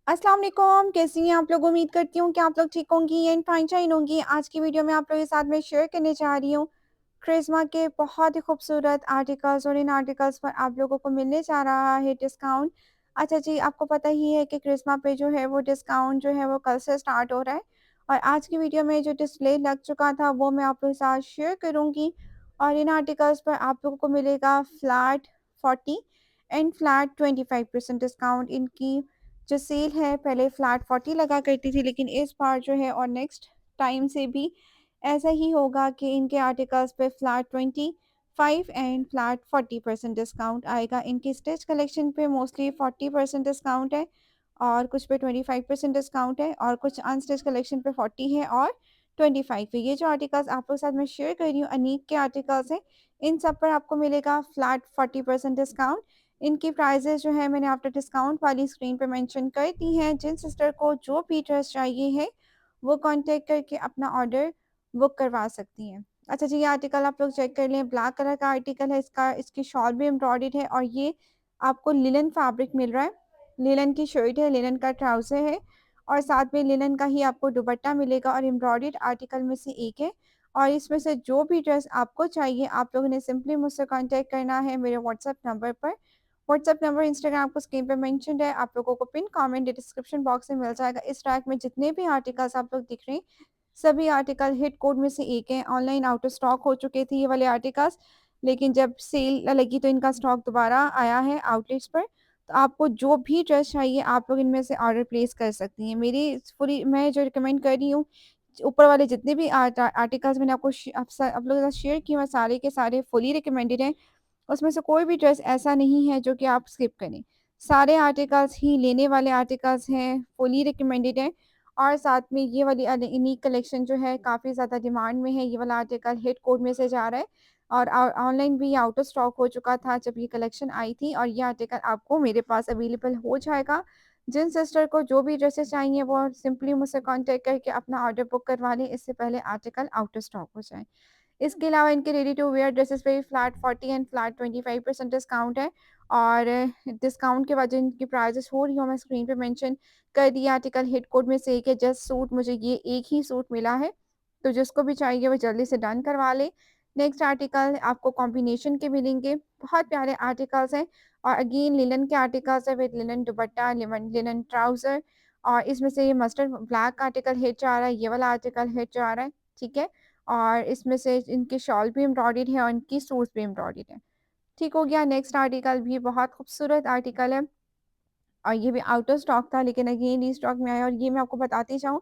अस्सलाम वालेकुम, कैसी हैं आप लोग? उम्मीद करती हूँ कि आप लोग ठीक होंगी एंड फाइन शाइन होंगी। आज की वीडियो में आप लोगों के साथ मैं शेयर करने जा रही हूँ क्रिज़्मा के बहुत ही खूबसूरत आर्टिकल्स और इन आर्टिकल्स पर आप लोगों को मिलने जा रहा है डिस्काउंट। अच्छा जी, आपको पता ही है कि क्रिज़्मा पे जो है वो डिस्काउंट जो है वो कल से स्टार्ट हो रहा है और आज की वीडियो में जो डिस्प्ले लग चुका था वो मैं आप लोगों के साथ शेयर करूँगी और इन आर्टिकल्स पर आप लोगों को मिलेगा फ्लैट 40 एंड फ्लैट 25% डिस्काउंट। इनकी जो सेल है पहले फ्लैट 40 लगा करती थी, लेकिन इस बार जो है और नेक्स्ट टाइम से भी ऐसा ही होगा कि इनके आर्टिकल्स पे फ्लैट 25 एंड फ्लैट 40% डिस्काउंट आएगा। इनकी स्टिच कलेक्शन पे मोस्टली 40% डिस्काउंट है और कुछ पे 25% डिस्काउंट है और कुछ अनस्टिच कलेक्शन पे 40 है और 25 है। ये जो आर्टिकल्स आपके साथ मैं शेयर कर रही हूँ अनीक के आर्टिकल्स हैं, इन सब पर आपको मिलेगा फ्लैट 40% डिस्काउंट। इनकी प्राइसेज़ जो है मैंने आफ्टर डिस्काउंट वाली स्क्रीन पे मेंशन कर दी हैं। जिन सिस्टर को जो भी ड्रेस चाहिए है, वो कॉन्टैक्ट करके अपना ऑर्डर बुक करवा सकती हैं। अच्छा जी, ये आर्टिकल आप लोग चेक कर लें, ब्लैक कलर का आर्टिकल है इसका, इसकी शॉल भी एम्ब्रॉयडर्ड है और ये आपको लिनन फैब्रिक मिल रहा है। लिनन की शर्ट है, लिनन का ट्राउज़र है और साथ में लिनन का ही आपको दुपट्टा मिलेगा और एम्ब्रॉयडर्ड आर्टिकल में से एक है और इसमें से जो भी ड्रेस आपको चाहिए, आप लोगों ने सिंपली मुझसे कॉन्टैक्ट करना है मेरे व्हाट्सएप नंबर पर। व्हाट्सएप नंबर, इंस्टाग्राम आपको स्क्रीन पे मेंशन्ड है। आप लोगों को पिन कमेंट डिस्क्रिप्शन बॉक्स में मिल जाएगा। इस रैक में जितने भी आर्टिकल्स आप लोग दिख रहे हैं, सभी आर्टिकल हिट कोड में से एक है। ऑनलाइन आउट ऑफ स्टॉक हो चुके थे ये वाले आर्टिकल्स, लेकिन जब सेल लगी तो इनका स्टॉक दोबारा आया है आउटलेट्स पर। तो आपको जो भी ड्रेस चाहिए आप लोग इनमें से ऑर्डर प्लेस कर सकती हैं। मेरी पूरी मैं जो रिकमेंड कर रही हूँ, ऊपर वाले जितने भी आर्टिकल्स मैंने आपको आप लोगों के साथ शेयर किए हैं, सारे के सारे फुली रिकमेंडेड हैं। उसमें से कोई भी ड्रेस ऐसा नहीं है जो कि आप स्किप करें। सारे आर्टिकल्स ही लेने वाले आर्टिकल्स हैं, फुली रिकमेंडेड हैं और साथ में ये वाली यूनिक कलेक्शन जो है काफ़ी ज़्यादा डिमांड में है। ये वाला आर्टिकल हिट कोड में से जा रहा है और ऑनलाइन भी आउट ऑफ स्टॉक हो चुका था जब ये कलेक्शन आई थी और ये आर्टिकल आपको मेरे पास अवेलेबल हो जाएगा। जिन सिस्टर को जो भी ड्रेसेस चाहिए वो सिंपली मुझसे कॉन्टैक्ट करके अपना ऑर्डर बुक करवा लें, इससे पहले आर्टिकल आउट ऑफ स्टॉक हो जाए। इसके अलावा इनके रेडी टू वियर ड्रेसेस पे भी फ्लैट 40 एंड फ्लैट 25% डिस्काउंट है और डिस्काउंट के बाद जो इनकी प्राइसेस हो रही हो मैं स्क्रीन पे मेंशन कर दिया। आर्टिकल हिट कोड में से एक है जस्ट सूट, मुझे ये एक ही सूट मिला है, तो जिसको भी चाहिए वो जल्दी से डन करवा ले। नेक्स्ट आर्टिकल आपको कॉम्बिनेशन के मिलेंगे, बहुत प्यारे आर्टिकल्स हैं और अगेन लिनन के आर्टिकल्स है with linen dupatta, linen linen trouser और इसमें से ये मस्टर्ड ब्लैक आर्टिकल हिट जा रहा है, ये वाला आर्टिकल हिट जा रहा है, ठीक है? और इसमें से इनके शॉल भी एम्ब्रॉयडर्ड है और इनकी सूट्स भी एम्ब्रॉयडर्ड है। ठीक हो गया, नेक्स्ट आर्टिकल भी बहुत खूबसूरत आर्टिकल है और ये भी आउट ऑफ स्टॉक था लेकिन अगेन रीस्टॉक में आया और ये मैं आपको बताती चाहूँ,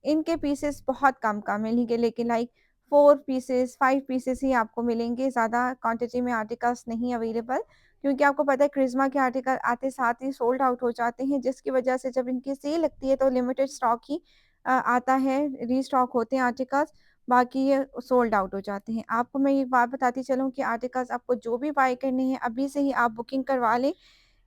इनके पीसेस बहुत कम मिलेंगे लेकिन लाइक 4 पीसेस, 5 पीसेस ही आपको मिलेंगे, ज़्यादा क्वांटिटी में आर्टिकल्स नहीं अवेलेबल क्योंकि आपको पता है क्रिज़्मा के आर्टिकल आते साथ ही सोल्ड आउट हो जाते हैं, जिसकी वजह से जब इनकी सेल लगती है तो लिमिटेड स्टॉक ही आता है, रीस्टॉक होते हैं आर्टिकल्स, बाकी ये सोल्ड आउट हो जाते हैं। आपको मैं एक बात बताती चलूँ कि आर्टिकल्स आपको जो भी बाय करने हैं अभी से ही आप बुकिंग करवा लें,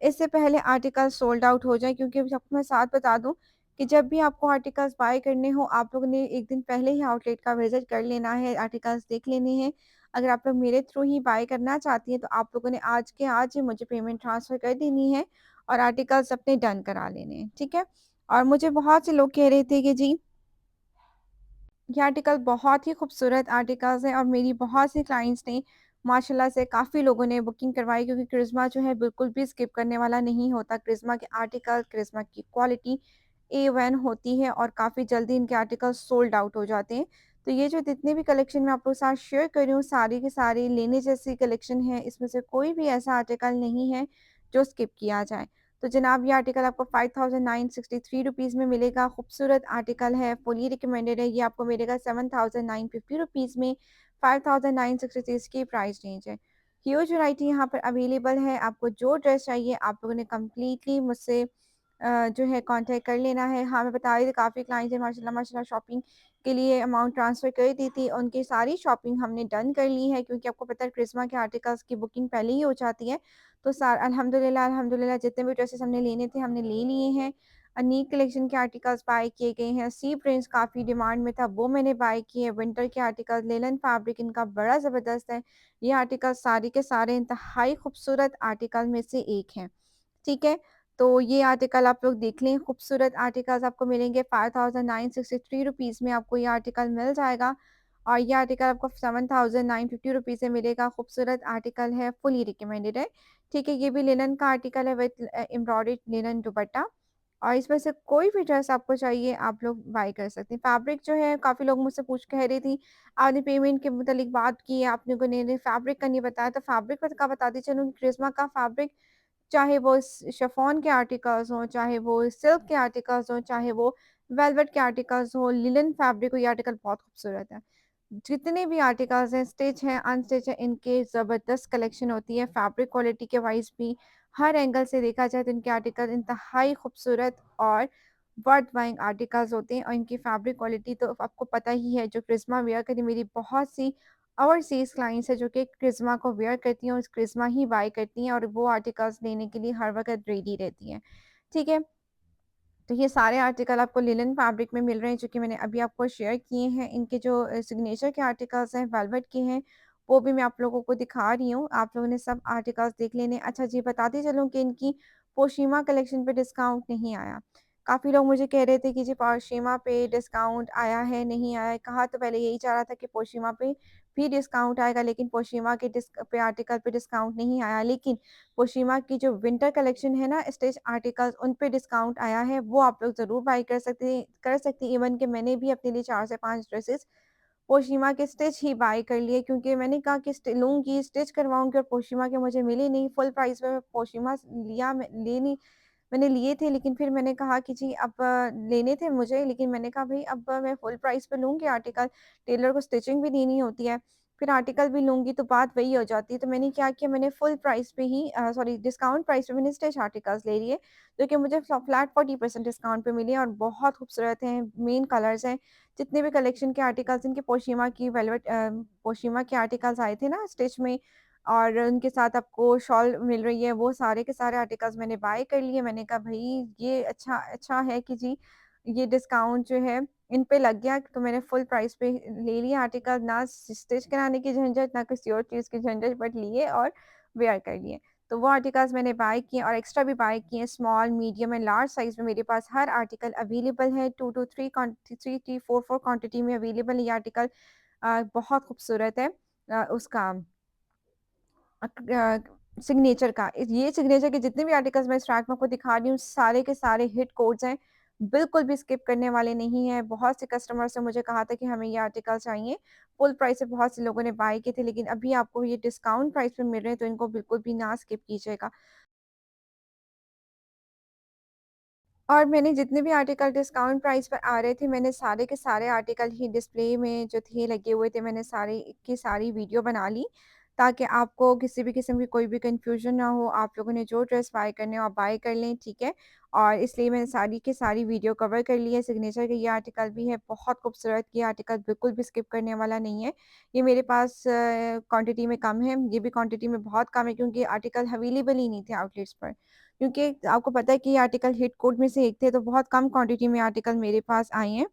इससे पहले आर्टिकल सोल्ड आउट हो जाए क्योंकि आपको मैं साथ बता दूँ कि जब भी आपको आर्टिकल्स बाय करने हो, आप लोगों ने 1 दिन पहले ही आउटलेट का विज़िट कर लेना है, आर्टिकल्स देख लेने हैं। अगर आप लोग मेरे थ्रू ही बाय करना चाहती हैं, तो आप लोगों ने आज के आज ही मुझे पेमेंट ट्रांसफ़र कर देनी है और आर्टिकल्स अपने डन करा लेने हैं, ठीक है? और मुझे बहुत से लोग कह रहे थे कि जी ये आर्टिकल बहुत ही खूबसूरत आर्टिकल्स हैं और मेरी बहुत सी क्लाइंट्स ने माशाल्लाह से काफ़ी लोगों ने बुकिंग करवाई क्योंकि क्रिज़्मा जो है बिल्कुल भी स्किप करने वाला नहीं होता। क्रिज़्मा के आर्टिकल, क्रिज़्मा की क्वालिटी A1 होती है और काफ़ी जल्दी इनके आर्टिकल सोल्ड आउट हो जाते हैं। तो ये जो जितने भी कलेक्शन मैं आप लोगों के साथ शेयर कर रही हूँ, सारी की सारी लेने जैसी कलेक्शन है। इसमें से कोई भी ऐसा आर्टिकल नहीं है जो स्किप किया जाए। तो जनाब ये आर्टिकल आपको 5963 रुपीज़ में मिलेगा। खूबसूरत आर्टिकल है, फुली रिकमेंडेड है। ये आपको मिलेगा 7950 रुपीज़ में, 5963 इसकी प्राइस रेंज है। ह्यूज वैरायटी यहाँ पर अवेलेबल है। आपको जो ड्रेस चाहिए आप लोगों ने कंप्लीटली मुझसे जो है कॉन्टैक्ट कर लेना है। हाँ, मैं बता रही थी काफ़ी क्लाइंट्स हैं माशाल्लाह माशाल्लाह शॉपिंग के लिए अमाउंट ट्रांसफ़र कर दी थी। उनकी सारी शॉपिंग हमने डन कर ली है क्योंकि आपको पता है क्रिस्मा के आर्टिकल्स की बुकिंग पहले ही हो जाती है। तो अल्हम्दुलिल्लाह अल्हम्दुलिल्लाह जितने भी ड्रेसेस हमने लेने थे हमने ले लिए हैं। अनीक कलेक्शन के आर्टिकल्स बाय किए गए हैं। सी प्रिंट्स काफ़ी डिमांड में था वो मैंने बाय किए। विंटर के आर्टिकल्स लिनन फैब्रिक इनका बड़ा ज़बरदस्त है। ये आर्टिकल्स सारे के सारे इंतहाई खूबसूरत आर्टिकल में से एक हैं। ठीक है? तो ये आर्टिकल आप लोग देख लें, खूबसूरत आर्टिकल्स आपको मिलेंगे। 5963 रुपीज़ में आपको ये आर्टिकल मिल जाएगा और ये आर्टिकल आपको 7950 रुपीज़ में मिलेगा। खूबसूरत आर्टिकल है, फुली रिकमेंडेड है। ठीक है, ये भी लिनन का आर्टिकल है विथ एम्ब्रॉयडर्ड लिनन दुपट्टा और इसमें से कोई भी ड्रेस आपको चाहिए, आप लोग बाय कर सकते हैं। फैब्रिक जो है काफ़ी लोग मुझसे पूछ कह रही थी, आपने पेमेंट के मुतालिक बात की है, आपने को ने फैब्रिक का नहीं बताया, तो फैब्रिक का बताती चलूँ। क्रिस्मा का फैब्रिक चाहे वो शिफॉन के आर्टिकल्स हों, चाहे वो सिल्क के आर्टिकल्स हों, चाहे वो वेलवेट के आर्टिकल्स हों, लिनन फैब्रिक हो, ये आर्टिकल बहुत खूबसूरत है। जितने भी आर्टिकल्स हैं, स्टिच हैं, अनस्टिच हैं, इनके ज़बरदस्त कलेक्शन होती है। फैब्रिक क्वालिटी के वाइज़ भी हर एंगल से देखा जाए तो इनके आर्टिकल इंतहाई खूबसूरत और वर्थ बाइंग आर्टिकल्स होते हैं और इनकी फैब्रिक क्वालिटी तो आपको पता ही है। जो क्रिस्मा वियर करती है, मेरी बहुत सी ओवरसीज़ क्लाइंट्स हैं जो कि क्रिस्मा को वियर करती हैं और क्रिस्मा ही बाय करती हैं और वो आर्टिकल्स लेने के लिए हर वक़्त रेडी रहती हैं। ठीक है? तो ये सारे आर्टिकल आपको लिनन फैब्रिक में मिल रहे हैं, जो कि मैंने अभी आपको शेयर किए हैं। इनके जो सिग्नेचर के आर्टिकल्स हैं, वेलवेट के हैं, वो भी मैं आप लोगों को दिखा रही हूँ। आप लोगों ने सब आर्टिकल्स देख लेने। अच्छा जी, बताती चलूँ कि इनकी पोशीमा कलेक्शन पे डिस्काउंट नहीं आया। काफ़ी लोग मुझे कह रहे थे कि जी पोशीमा पे डिस्काउंट आया है, नहीं आया है। कहा तो पहले यही जा रहा था कि पोशीमा पे भी डिस्काउंट आएगा, लेकिन पोशीमा के आर्टिकल पे डिस्काउंट नहीं आया। लेकिन पोशीमा की जो विंटर कलेक्शन है ना, स्टिच आर्टिकल्स, उन पे डिस्काउंट आया है, वो आप लोग ज़रूर बाय कर सकते हैं। इवन कि मैंने भी अपने लिए 4 से 5 ड्रेसेस पोशीमा के स्टिच ही बाय कर लिए, क्योंकि मैंने कहा कि लूँगी, स्टिच करवाऊँगी और पोशीमा के मुझे मिले नहीं। फुल प्राइस में पोशीमा लिया मैं ले नहीं मैंने लिए थे, लेकिन फिर मैंने कहा कि जी अब लेने थे मुझे, लेकिन मैंने कहा भई अब मैं फुल प्राइस पे लूँगी आर्टिकल, टेलर को स्टिचिंग भी देनी होती है, फिर आर्टिकल भी लूँगी तो बात वही हो जाती है। तो मैंने क्या किया, मैंने फुल प्राइस पे ही सॉरी डिस्काउंट प्राइस पे मैंने स्टिच आर्टिकल्स ले लिए, जो कि मुझे फ्लैट 40% डिस्काउंट पे मिले और बहुत खूबसूरत हैं, मेन कलर्स हैं। जितने भी कलेक्शन के आर्टिकल्स इनके पोशीमा की पोशीमा के आर्टिकल्स आए थे ना स्टिच में और उनके साथ आपको शॉल मिल रही है, वो सारे के सारे आर्टिकल्स मैंने बाय कर लिए। मैंने कहा भई ये अच्छा अच्छा है कि जी ये डिस्काउंट जो है इन पे लग गया, तो मैंने फुल प्राइस पे ले लिए आर्टिकल, ना स्टिच कराने की झंझट, ना किसी और चीज़ की झंझट, बट लिए और वेयर कर लिए। तो वो आर्टिकल्स मैंने बाय किए और एक्स्ट्रा भी बाय किए। Small, medium and large size में मेरे पास हर आर्टिकल अवेलेबल है। 2 टू 3 4 क्वांटिटी में अवेलेबल है ये आर्टिकल। बहुत खूबसूरत है उसका सिग्नेचर का। ये सिग्नेचर के जितने भी आर्टिकल्स मैं इस रैक में आपको दिखा रही हूँ, सारे के सारे हिट कोड्स हैं, बिल्कुल भी स्किप करने वाले नहीं हैं। बहुत से कस्टमर्स ने मुझे कहा था कि हमें ये आर्टिकल चाहिए। फुल प्राइस से बहुत से लोगों ने बाय किए थे, लेकिन अभी आपको ये डिस्काउंट प्राइस पे मिल रहे हैं, तो इनको बिल्कुल भी ना स्किप कीजिएगा। और मैंने जितने भी आर्टिकल डिस्काउंट प्राइस पर आ रहे थे, मैंने सारे के सारे आर्टिकल ही डिस्प्ले में जो थे लगे हुए थे, मैंने सारी की सारी वीडियो बना ली, ताकि आपको किसी भी किस्म की कोई भी कन्फ्यूज़न ना हो। आप लोगों ने जो ड्रेस बाय करने हो, आप बाय कर लें, ठीक है? और इसलिए मैंने सारी की सारी वीडियो कवर कर ली है। सिग्नेचर का ये आर्टिकल भी है, बहुत खूबसूरत, ये आर्टिकल बिल्कुल भी स्किप करने वाला नहीं है। ये मेरे पास क्वांटिटी में कम है, ये भी क्वांटिटी में बहुत कम है, क्योंकि आर्टिकल अवेलेबल ही नहीं थे आउटलेट्स पर। क्योंकि आपको पता है कि ये आर्टिकल हिट कोड में से एक थे, तो बहुत कम क्वांटिटी में आर्टिकल मेरे पास आए हैं।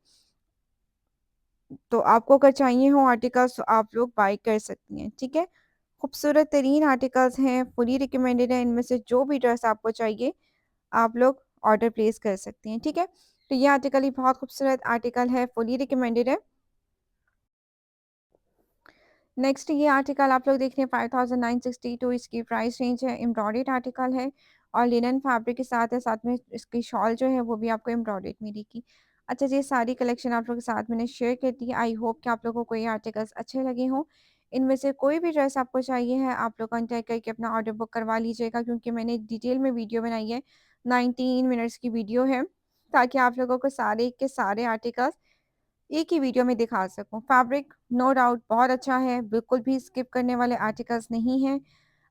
तो आपको अगर चाहिए हो आर्टिकल्स तो आप लोग बाय कर सकती हैं, ठीक है? खूबसूरत तरीन आर्टिकल्स हैं, फुली रिकमेंडेड है, इनमें से जो भी ड्रेस आपको चाहिए, आप लोग ऑर्डर प्लेस कर सकती हैं, ठीक है? तो ये आर्टिकल ही बहुत खूबसूरत आर्टिकल है, फुली रिकमेंडेड है। नेक्स्ट ये आर्टिकल आप लोग देख रहे हैं 5962, इसकी प्राइस रेंज है, एम्ब्रॉयडर्ड आर्टिकल है और लिनन फैब्रिक के साथ है, साथ में इसकी शॉल जो है वो भी आपको एम्ब्रॉयडर्ड मिलेगी। अच्छा जी, ये सारी कलेक्शन आप लोगों के साथ मैंने शेयर कर दी। आई होप कि आप लोगों को ये आर्टिकल्स अच्छे लगे हों। इनमें से कोई भी ड्रेस आपको चाहिए है, आप लोग कॉन्टैक्ट करके अपना ऑर्डर बुक करवा लीजिएगा, क्योंकि मैंने डिटेल में वीडियो बनाई है, 19 मिनट्स की वीडियो है, ताकि आप लोगों को सारे के सारे आर्टिकल्स एक ही वीडियो में दिखा सकूँ। फैब्रिक नो डाउट बहुत अच्छा है, बिल्कुल भी स्किप करने वाले आर्टिकल्स नहीं हैं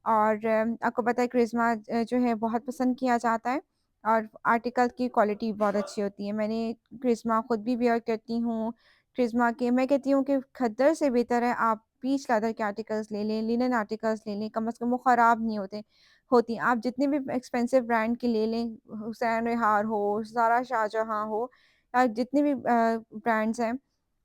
और आपको पता है क्रिस्मा जो है बहुत पसंद किया जाता है और आर्टिकल की क्वालिटी बहुत अच्छी होती है। मैंने क्रिस्मा खुद भी वियर करती हूँ। क्रिस्मा के मैं कहती हूँ कि खद्दर से बेहतर है आप पीच लेदर के आर्टिकल्स ले लें, लिनन आर्टिकल्स ले लें, कम से कम वो ख़राब नहीं होती। आप जितने भी एक्सपेंसिव ब्रांड के ले लें, हुसैन रिहार हो, ज़ारा शाहजहाँ हो या जितने भी ब्रांड्स हैं,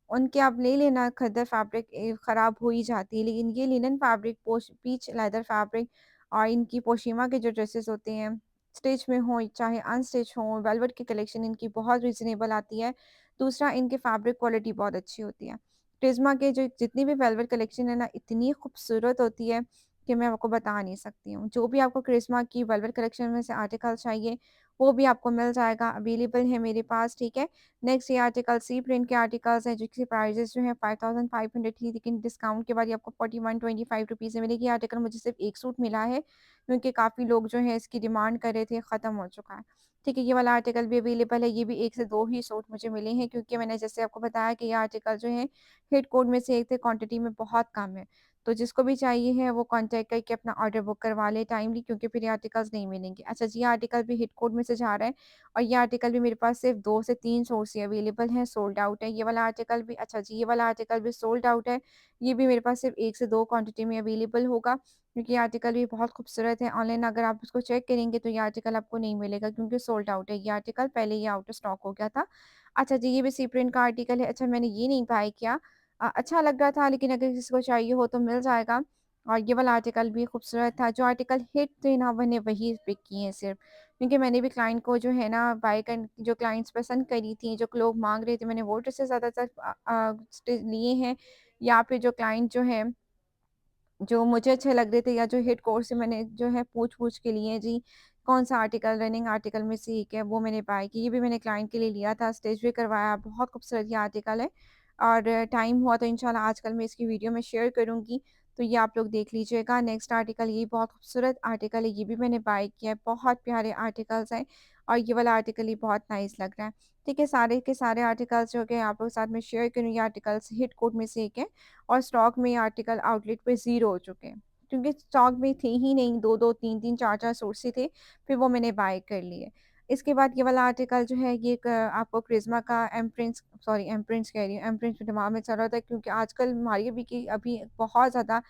उनके आप ले लेना। खद्दर फैब्रिक ख़राब हो ही जाती है, लेकिन ये linen fabric peach leather fabric और इनकी पोशीमा के जो ड्रेसेस होते हैं, स्टिच में हो चाहे अनस्टिच हो, वेलवेट की कलेक्शन इनकी बहुत रीज़नेबल आती है। दूसरा इनकी फैब्रिक क्वालिटी बहुत अच्छी होती है। क्रिज़्मा के जो जितनी भी वेलवेट कलेक्शन है ना, इतनी खूबसूरत होती है कि मैं आपको बता नहीं सकती हूँ। जो भी आपको क्रिज़्मा की वेलवेट कलेक्शन में से आर्टिकल चाहिए, वो भी आपको मिल जाएगा, अवेलेबल है मेरे पास, ठीक है। नेक्स्ट ये आर्टिकल सी प्रिंट के आर्टिकल्स हैं, जिसकी प्राइसेज़ जो हैं 5500 थी, लेकिन डिस्काउंट के बाद ये आपको 4125 में मिलेगी। ये आर्टिकल मुझे सिर्फ़ 1 सूट मिला है, क्योंकि काफ़ी लोग जो हैं इसकी डिमांड कर रहे थे, ख़त्म हो चुका है। ठीक है, ये वाला आर्टिकल भी अवेलेबल है, ये भी 1 से 2 ही सूट मुझे मिले हैं, क्योंकि मैंने जैसे आपको बताया कि ये आर्टिकल जो है हिट कोड में से एक थे, क्वांटिटी में बहुत कम है। तो जिसको भी चाहिए है वो कॉन्टैक्ट करके अपना ऑर्डर बुक करवा ले टाइमली, क्योंकि फिर ये आर्टिकल्स नहीं मिलेंगे। अच्छा जी, ये आर्टिकल भी हिट कोड में से जा रहा है और ये आर्टिकल भी मेरे पास सिर्फ़ 2 से 3 सूट्स ही अवेलेबल हैं, सोल्ड आउट है। ये वाला आर्टिकल भी अच्छा जी, ये वाला आर्टिकल भी सोल्ड आउट है। ये भी मेरे पास सिर्फ़ 1 से 2 क्वांटिटी में अवेलेबल होगा, क्योंकि ये आर्टिकल भी बहुत खूबसूरत है। ऑनलाइन अगर आप उसको चेक करेंगे तो ये आर्टिकल आपको नहीं मिलेगा, क्योंकि सोल्ड आउट है ये आर्टिकल, पहले ये आउट ऑफ स्टॉक हो गया था। अच्छा जी, ये भी सी प्रिंट का आर्टिकल है। अच्छा, मैंने ये नहीं बाय किया, अच्छा लग रहा था, लेकिन अगर किसी को चाहिए हो तो मिल जाएगा। और ये वाला आर्टिकल भी खूबसूरत था। जो आर्टिकल हिट थे ना, मैंने वही पिक किए हैं सिर्फ़, क्योंकि मैंने भी क्लाइंट को जो है ना बाय कर जो क्लाइंट्स पसंद करी थी, जो लोग माँग रहे थे, मैंने वो ड्रेसेस ज़्यादातर लिए हैं, या फिर जो क्लाइंट जो है, जो मुझे अच्छे लग रहे थे, या जो हिट कोर्स से मैंने जो है पूछ-पूछ के लिए हैं जी, कौन-सा आर्टिकल रनिंग आर्टिकल में से एक है, वो मैंने बाय की। ये भी मैंने क्लाइंट के लिए लिया था, स्टिच भी करवाया, बहुत खूबसूरत ये आर्टिकल है। और टाइम हुआ तो इंशाल्लाह आजकल मैं इसकी वीडियो में शेयर करूँगी, तो ये आप लोग देख लीजिएगा। नेक्स्ट आर्टिकल ये बहुत खूबसूरत आर्टिकल है, ये भी मैंने बाय किया है, बहुत प्यारे आर्टिकल्स हैं और ये वाला आर्टिकल ही बहुत नाइस लग रहा है। ठीक है, सारे के सारे आर्टिकल्स जो कि आप लोग के साथ में शेयर करूँगी, आर्टिकल्स हिट कोड में से एक है। और स्टॉक में ये आर्टिकल आउटलेट पे ज़ीरो हो चुके हैं, क्योंकि स्टॉक में थे ही नहीं, 2-2, 3-3, 4-4 सोर्स ही थे, फिर वो मैंने बाय कर लिए। इसके बाद ये वाला आर्टिकल जो है, ये एक आपको क्रिज़्मा का एम प्रिंट्स कह रही हूँ, एम प्रिंट्स दिमाग में चल रहा था, क्योंकि आजकल मार्केट भी की अभी बहुत ज़्यादा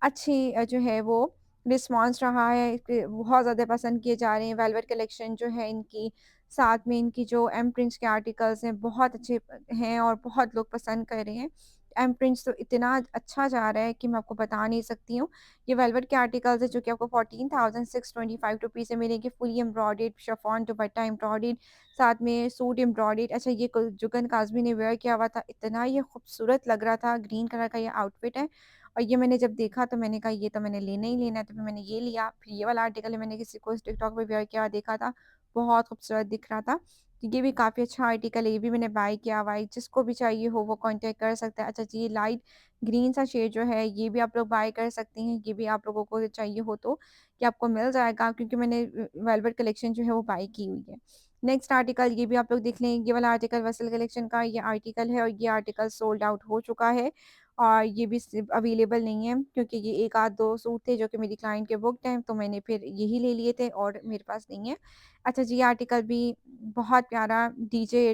अच्छी जो है वो रिस्पॉन्स रहा है, कि बहुत ज़्यादा पसंद किए जा रहे हैं। वेलवेट कलेक्शन जो है इनकी, साथ में इनकी जो एम प्रिंट्स के आर्टिकल्स हैं, बहुत अच्छे हैं और बहुत लोग पसंद कर रहे हैं। एम प्रिंट्स तो इतना अच्छा जा रहा है कि मैं आपको बता नहीं सकती हूँ। ये वेलवेट के आर्टिकल्स हैं, जो कि आपको 14,625 से मिलेंगे, फुली एम्ब्रॉयडर्ड शिफॉन दुपट्टा एम्ब्रॉयडर्ड, साथ में सूट एम्ब्रॉयडर्ड। अच्छा, ये जुगन काज़मी ने वेयर किया हुआ था, इतना ये खूबसूरत लग रहा था, ग्रीन कलर का ये आउटफिट है। और ये मैंने जब देखा तो मैंने कहा ये तो मैंने लेना ही लेना है, तो फिर मैंने ये लिया। फिर ये वाला आर्टिकल है, मैंने किसी को टिकटॉक पे वेयर किया हुआ देखा था, बहुत खूबसूरत दिख रहा था। तो ये भी काफ़ी अच्छा आर्टिकल है, ये भी मैंने बाय किया हुआ है, जिसको भी चाहिए हो वो कॉन्टैक्ट कर सकता है। अच्छा जी, ये लाइट ग्रीन सा शेड जो है, ये भी आप लोग बाय कर सकते हैं, ये भी आप लोगों को चाहिए हो तो ये आपको मिल जाएगा, क्योंकि मैंने वेलवेट कलेक्शन जो है वो बाय की हुई है। नेक्स्ट आर्टिकल ये भी आप लोग देख लें, ये वाला आर्टिकल वसल कलेक्शन का ये आर्टिकल है और ये आर्टिकल सोल्ड आउट हो चुका है। और ये भी सिर्फ़ अवेलेबल नहीं है, क्योंकि ये 1 आध 2 सूट थे जो कि मेरी क्लाइंट के बुक्ड हैं, तो मैंने फिर यही ले लिए थे और मेरे पास नहीं है। अच्छा जी, ये आर्टिकल भी बहुत प्यारा डीजे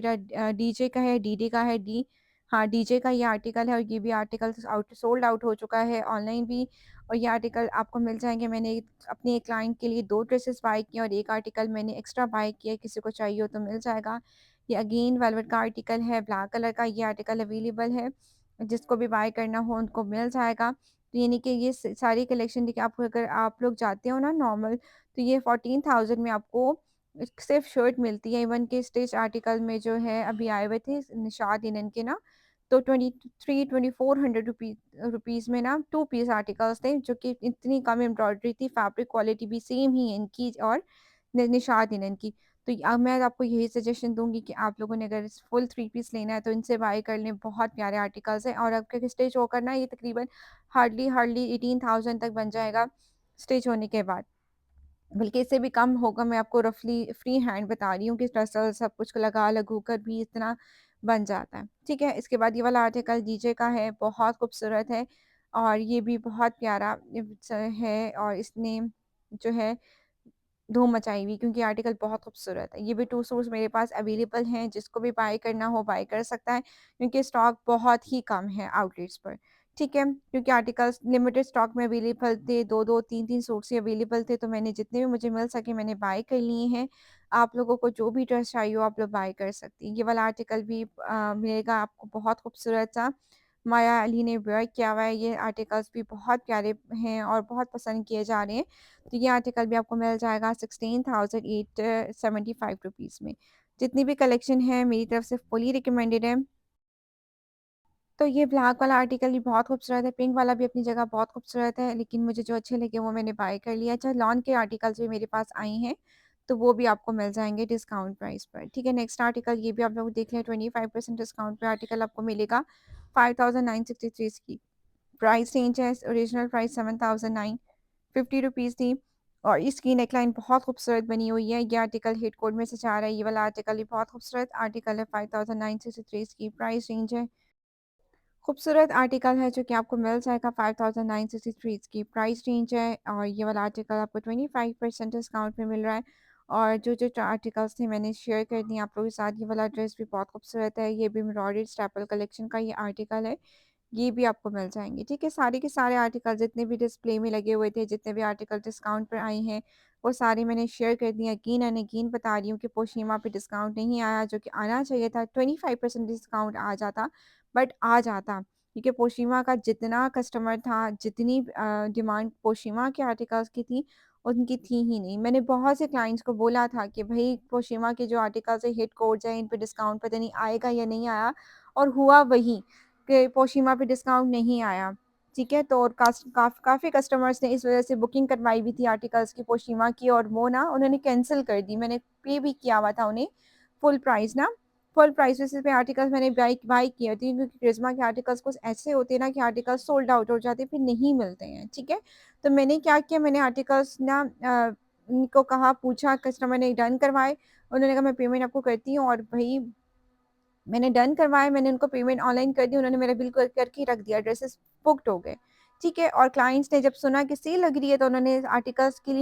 का है, डीडी का है, हाँ, डीजे का ये आर्टिकल है और ये भी आर्टिकल सोल्ड आउट हो चुका है ऑनलाइन भी, और ये आर्टिकल आपको मिल जाएँगे। मैंने अपने एक क्लाइंट के लिए 2 ड्रेसेस बाय किए और 1 आर्टिकल मैंने एक्स्ट्रा बाय किया है, किसी को चाहिए हो तो मिल जाएगा। ये अगेन वेलवेट का आर्टिकल है, ब्लैक कलर का, ये आर्टिकल अवेलेबल है। जिसको भी बाय करना हो उनको मिल जाएगा। तो यानी कि ये सारी कलेक्शन देखिए, आपको अगर आप लोग जाते हो ना नॉर्मल, तो ये 14,000 में आपको सिर्फ़ शर्ट मिलती है। इवन के स्टिच आर्टिकल में जो है अभी आए हुए थे निशात लिनन के ना, तो 2400 रुपीज़ में ना 2 पीस आर्टिकल्स थे, जो कि इतनी कम एम्ब्रॉयडरी थी, फैब्रिक क्वालिटी भी सेम ही है इनकी और निशात लिनन की। तो मैं आपको यही सजेशन दूँगी कि आप लोगों ने अगर फुल 3 पीस लेना है तो इनसे बाय कर लें, बहुत प्यारे आर्टिकल्स हैं और आपके स्टिच होकर ना ये तकरीबन हार्डली 18,000 तक बन जाएगा स्टिच होने के बाद। बल्कि इससे भी कम होगा, मैं आपको रफली फ्री हैंड बता रही हूँ कि टसल सब कुछ लगा-लगू कर भी इतना बन जाता है। ठीक है? इसके बाद ये वाला आर्टिकल डीजे का है, बहुत खूबसूरत है और ये भी बहुत प्यारा है और इसने जो है धूम मचाई हुई, क्योंकि आर्टिकल बहुत खूबसूरत है। ये भी 2 सूट्स मेरे पास अवेलेबल हैं, जिसको भी बाय करना हो बाय कर सकता है, क्योंकि स्टॉक बहुत ही कम है आउटलेट्स पर। ठीक है? क्योंकि आर्टिकल्स लिमिटेड स्टॉक में अवेलेबल थे, 2-2 3-3 सूट्स ही अवेलेबल थे, तो मैंने जितने भी मुझे मिल सके मैंने बाय कर लिए हैं। आप लोगों को जो भी ड्रेस चाहिए हो आप लोग बाय कर सकती हैं। ये वाला आर्टिकल भी मिलेगा आपको बहुत खूबसूरत सा माया अली ने वेयर किया हुआ है। ये आर्टिकल्स भी बहुत प्यारे हैं और बहुत पसंद किए जा रहे हैं। तो ये आर्टिकल भी आपको मिल जाएगा 16,875 रुपीज़ में। जितनी भी कलेक्शन है मेरी तरफ से फुली रिकमेंडेड है। तो ये ब्लैक वाला आर्टिकल भी बहुत खूबसूरत है, पिंक वाला भी अपनी जगह बहुत खूबसूरत है, लेकिन मुझे जो अच्छे लगे वो मैंने बाय कर लिया। अच्छा, लॉन के आर्टिकल्स भी मेरे पास आए हैं, तो वो भी आपको मिल जाएँगे डिस्काउंट प्राइस पर। ठीक है, नेक्स्ट आर्टिकल ये भी आप लोग देख लें, 25% डिस्काउंट पे आर्टिकल आपको मिलेगा 5963 की प्राइस रेंज है। ओरिजिनल प्राइस 7950 रुपीज़ थी और इसकी नेकलाइन बहुत खूबसूरत बनी हुई है। ये आर्टिकल हिट कोड में से जा रहा है। ये वाला आर्टिकल भी बहुत खूबसूरत आर्टिकल है। 5963 की प्राइस रेंज है। खूबसूरत आर्टिकल है जो कि आपको मिल जाएगा 5963 की प्राइस रेंज है और ये वाला आर्टिकल आपको 25% डिस्काउंट में मिल रहा है। और जो आर्टिकल्स थे मैंने शेयर कर दिए आप लोगों के साथ। ये वाला ड्रेस भी बहुत खूबसूरत है। ये भी एम्ब्रॉयडर्ड स्टेपल कलेक्शन का ये आर्टिकल है। ये भी आपको मिल जाएँगे, ठीक है? सारे के सारे आर्टिकल जितने भी डिस्प्ले में लगे हुए थे, जितने भी आर्टिकल डिस्काउंट पर आए हैं, वो सारे मैंने शेयर कर दिए। यकीन बता रही हूँ कि पोशीमा पे डिस्काउंट नहीं आया, जो कि आना चाहिए था। 25% डिस्काउंट आ जाता, बट आ जाता, क्योंकि पोशीमा का जितना कस्टमर था, जितनी डिमांड पोशीमा के आर्टिकल्स की थी, उनकी थी ही नहीं। मैंने बहुत से क्लाइंट्स को बोला था कि भई पोशीमा के जो आर्टिकल्स हैं, हिट कोड्स हैं, इन पे डिस्काउंट पता नहीं आएगा या नहीं आया, और हुआ वही कि पोशीमा पे डिस्काउंट नहीं आया, ठीक है? तो और काफ़ी कस्टमर्स ने इस वज़ह से बुकिंग करवाई भी थी आर्टिकल्स की पोशीमा की, और वो ना उन्होंने कैंसल कर दी। मैंने पे भी किया हुआ था उन्हें फुल प्राइस ना, फुल प्राइस बेसिस पे आर्टिकल्स मैंने बाय बाय किए थे, क्योंकि क्रिज़्मा के आर्टिकल्स कुछ ऐसे होते हैं ना कि आर्टिकल्स सोल्ड आउट हो जाते हैं, फिर नहीं मिलते हैं, ठीक है? तो मैंने क्या किया, मैंने आर्टिकल्स ना उनको कहा, पूछा, कस्टमर ने डन करवाए। उन्होंने कहा मैं पेमेंट आपको करती हूँ, और भई मैंने डन करवाया, मैंने उनको पेमेंट ऑनलाइन कर दी, उन्होंने मेरा बिल करके ही रख दिया, ड्रेसेस बुक्ड हो गए, ठीक है? और क्लाइंट्स ने जब सुना कि सेल लग रही है, तो उन्होंने आर्टिकल्स के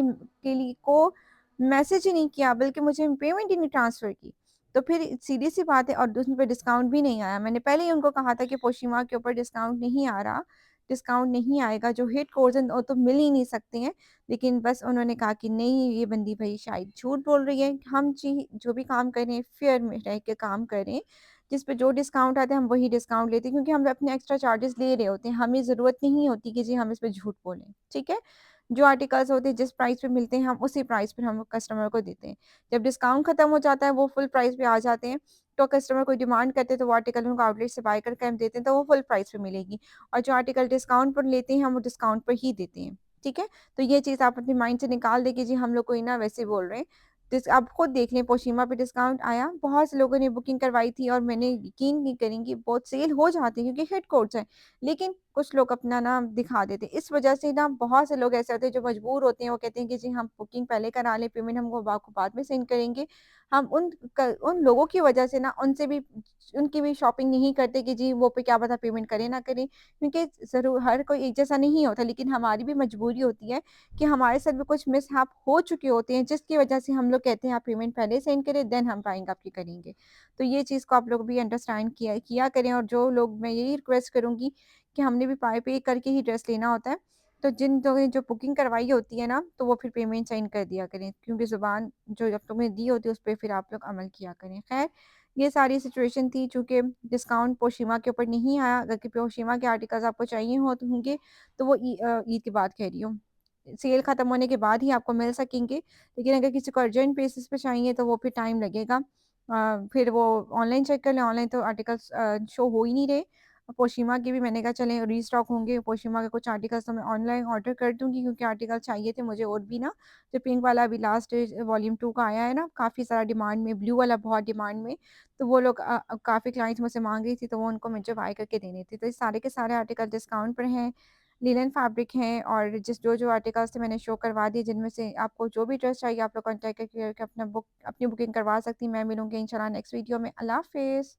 लिए को मैसेज ही नहीं किया, बल्कि मुझे पेमेंट ही नहीं ट्रांसफ़र की। तो फिर सीधी-सी बात है, और उसमें पे डिस्काउंट भी नहीं आया। मैंने पहले ही उनको कहा था कि पोशीमा के ऊपर डिस्काउंट नहीं आ रहा, डिस्काउंट नहीं आएगा, जो हिट कोड्स हैं वो तो मिल ही नहीं सकते हैं। लेकिन बस उन्होंने कहा कि नहीं, ये बंदी भई शायद झूठ बोल रही है। हम जी जो भी काम कर रहे हैं, फेयर में रह के काम करें। जिस पे जो डिस्काउंट आता है हम वही डिस्काउंट लेते हैं, क्योंकि हम अपने एक्स्ट्रा चार्जेस ले रहे होते हैं। हमें ज़रूरत नहीं होती कि जी हम इस पे झूठ बोलें, ठीक है? जो आर्टिकल्स होते हैं जिस प्राइस पे मिलते हैं हम उसी प्राइस पर हम कस्टमर को देते हैं। जब डिस्काउंट खत्म हो जाता है, वो फुल प्राइस पे आ जाते हैं, तो कस्टमर कोई डिमांड करते हैं, तो वो आर्टिकल उनको आउटलेट से बाय करके हम देते हैं, तो वो फुल प्राइस पे मिलेगी। और जो आर्टिकल डिस्काउंट पर लेते हैं हम वो डिस्काउंट पर ही देते हैं, ठीक है? तो ये चीज़ आप अपने माइंड से निकाल दें कि जी हम लोग कोई ना वैसे बोल रहे हैं। आप खुद देख लें, पोशीमा पे डिस्काउंट आया, बहुत से लोगों ने बुकिंग करवाई थी, और मैंने यकीन नहीं करेंगी बहुत सेल हो जाती है, क्योंकि हिट कोड्स हैं। लेकिन कुछ लोग अपना ना दिखा देते हैं। इस वजह से ना बहुत से लोग ऐसे होते हैं जो मजबूर होते हैं, वो कहते हैं कि जी हम बुकिंग पहले करा लें, पेमेंट हमको आपको बाद में सेंड करेंगे। हम उन लोगों की वजह से ना उनसे भी उनकी भी शॉपिंग नहीं करते कि जी वो पे क्या पता पेमेंट करें ना करें, क्योंकि ज़रूर हर कोई एक जैसा नहीं होता, लेकिन हमारी भी मजबूरी होती है कि हमारे साथ भी कुछ मिसहैप हो चुके होते हैं, जिसकी वजह से हम लोग कहते हैं आप पेमेंट पहले सेंड करें, देन हम बाइंग आपकी करेंगे। तो ये चीज़ को आप लोग भी अंडरस्टैंड किया किया करें, और जो लोग, मैं यही रिक्वेस्ट करूँगी कि हमने भी पे करके ही ड्रेस लेना होता है। तो जिन लोगों ने जो बुकिंग करवाई होती है ना, तो वो फिर पेमेंट सेंड कर दिया करें, क्योंकि ज़ुबान जो आप लोगों ने दी होती है उस पे फिर आप लोग अमल किया करें। ख़ैर, ये सारी सिचुएशन थी, चूँकि डिस्काउंट पोशीमा के ऊपर नहीं आया। अगर कि पोशीमा के आर्टिकल्स आपको चाहिए हो तो होंगे, तो वो ईद की बात कह रही हूँ। सेल खत्म होने के बाद ही आपको मिल सकेंगे, लेकिन अगर किसी को अर्जेंट बेसिस पे चाहिए तो वो फिर टाइम लगेगा। फिर वो ऑनलाइन चेक कर लें, ऑनलाइन तो आर्टिकल्स शो हो ही नहीं रहे। पोशीमा के भी मैंने कहा चलें रीस्टॉक होंगे, पोशीमा के कुछ आर्टिकल्स तो मैं ऑनलाइन ऑर्डर कर दूँगी, क्योंकि आर्टिकल चाहिए थे मुझे और भी ना। जो पिंक वाला अभी लास्ट वॉल्यूम 2 का आया है ना, काफ़ी सारा डिमांड में, ब्लू वाला बहुत डिमांड में, तो वो लोग काफ़ी क्लाइंट्स मुझसे माँग रही थी, तो वो उनको मुझे बाय करके देने थे। तो ये सारे के सारे आर्टिकल डिस्काउंट पर हैं। लिनन फैब्रिक हैं, और जो आर्टिकल्स थे मैंने शो करवा दिए, जिनमें से आपको जो भी ड्रेस चाहिए आप लोग कॉन्टैक्ट करके अपनी बुकिंग करवा सकती हैं। मैं मिलूँगी इंशाल्लाह नेक्स्ट वीडियो में। अल्लाह हाफ़िज़।